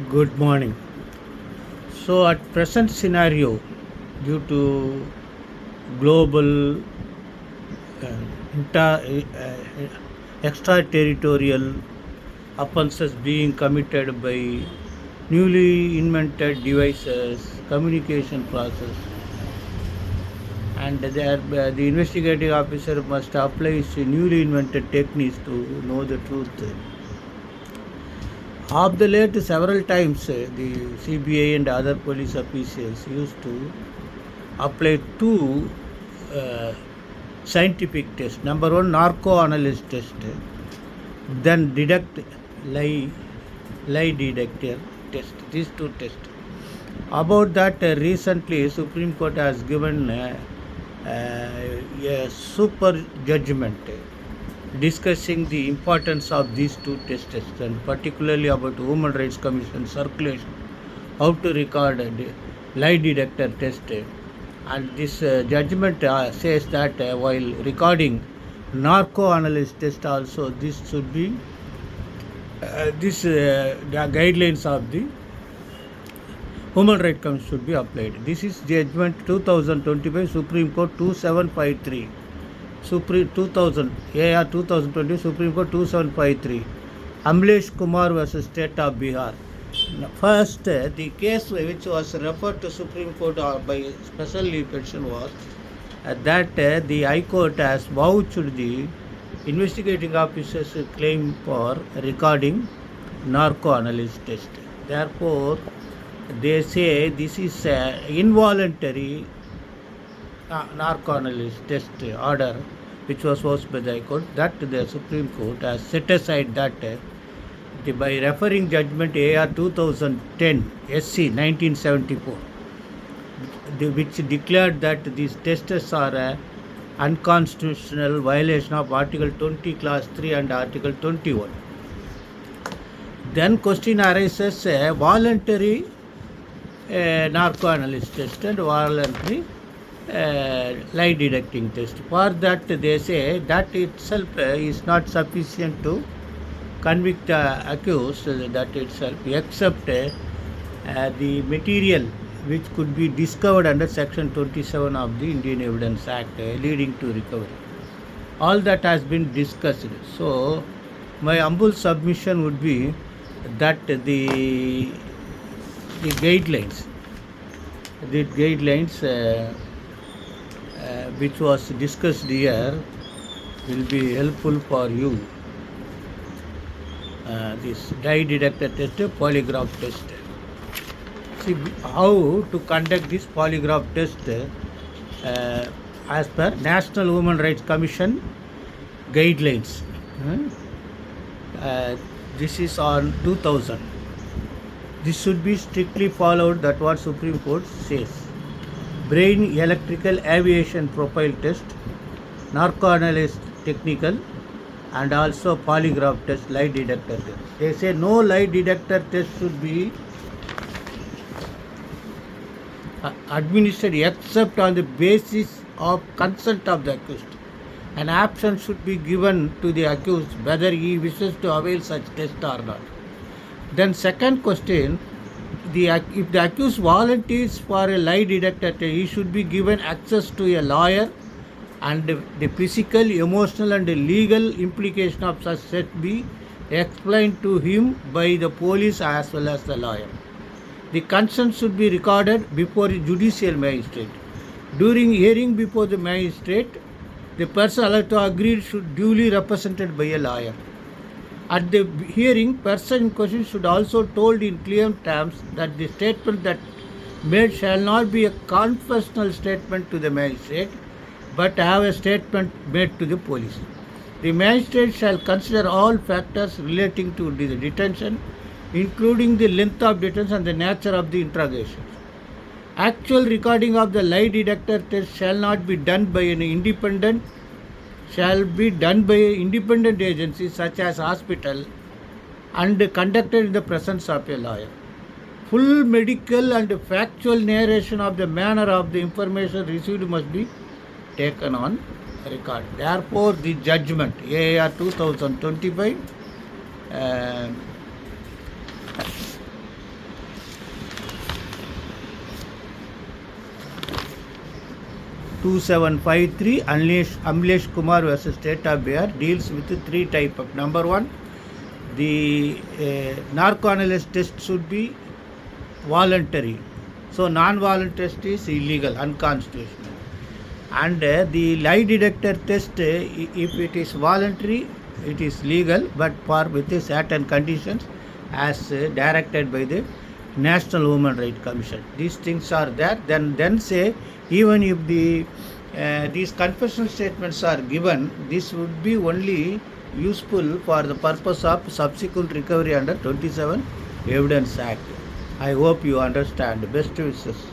Good morning. So, at present scenario, due to global extraterritorial offences being committed by newly invented devices, communication process, and the investigating officer must apply his newly invented techniques to know the truth. Of the late, several times the CBI and other police officials used to apply two uh, scientific tests. Number one, narco analysis test, then deduct lie lie detector test. These two tests. About that, recently Supreme Court has given a super judgment discussing the importance of these two tests and particularly about Human Rights Commission circulation, how to record a lie detector test. And this judgment says that while recording narco analysis test also, this should be the guidelines of the Human Rights Commission should be applied. This is judgment 2025 Supreme Court 2753. Supreme 2000 AR 2020 Supreme Court 2753. Amlesh Kumar versus State of Bihar. First, the case which was referred to Supreme Court by special leave petition was that the High Court has vouched the investigating officers' claim for recording narco analysis test. Therefore, they say this is involuntary narco analysis test order which was forced by the High Court, that the Supreme Court has set aside that by referring judgment AR 2010 SC 1974, which declared that these tests are a unconstitutional violation of Article 20 Clause 3 and Article 21. Then question arises voluntary narco analysis test and voluntary lie detecting test. For that, they say that itself is not sufficient to convict accused, that itself, except the material which could be discovered under Section 27 of the Indian Evidence Act leading to recovery. All that has been discussed. So, my humble submission would be that the guidelines which was discussed here will be helpful for you. This lie detector test, polygraph test. See how to conduct this polygraph test as per National Human Rights Commission guidelines. This is on 2000. This should be strictly followed. That what Supreme Court says. Brain electrical aviation profile test, narco analysis technical, and also polygraph test, lie detector test. They say no lie detector test should be administered except on the basis of consent of the accused. An option should be given to the accused whether he wishes to avail such test or not. Then second question, if the accused volunteers for a lie detector test, he should be given access to a lawyer, and the physical, emotional and legal implication of such test be explained to him by the police as well as the lawyer. The consent should be recorded before a judicial magistrate. During hearing before the magistrate, the person allowed to agree should duly represented by a lawyer. At the hearing, person in question should also told in clear terms that the statement that made shall not be a confessional statement to the magistrate, but have a statement made to the police. The magistrate shall consider all factors relating to the detention, including the length of detention and the nature of the interrogation. Actual recording of the lie detector test shall not be done by an independent agency such as hospital and conducted in the presence of a lawyer. Full medical and factual narration of the manner of the information received must be taken on record. Therefore, the judgment AR 2025 2753 Amlesh Kumar versus State of Bihar deals with 3 types of. Number 1, the narco analysis test should be voluntary. So non-voluntary test is illegal, unconstitutional. And the lie detector test, if it is voluntary, it is legal, but for with certain conditions as directed by the National Human Rights Commission. These things are there. Then say, even if the these confessional statements are given, this would be only useful for the purpose of subsequent recovery under 27 Evidence Act. I hope you understand. Best wishes.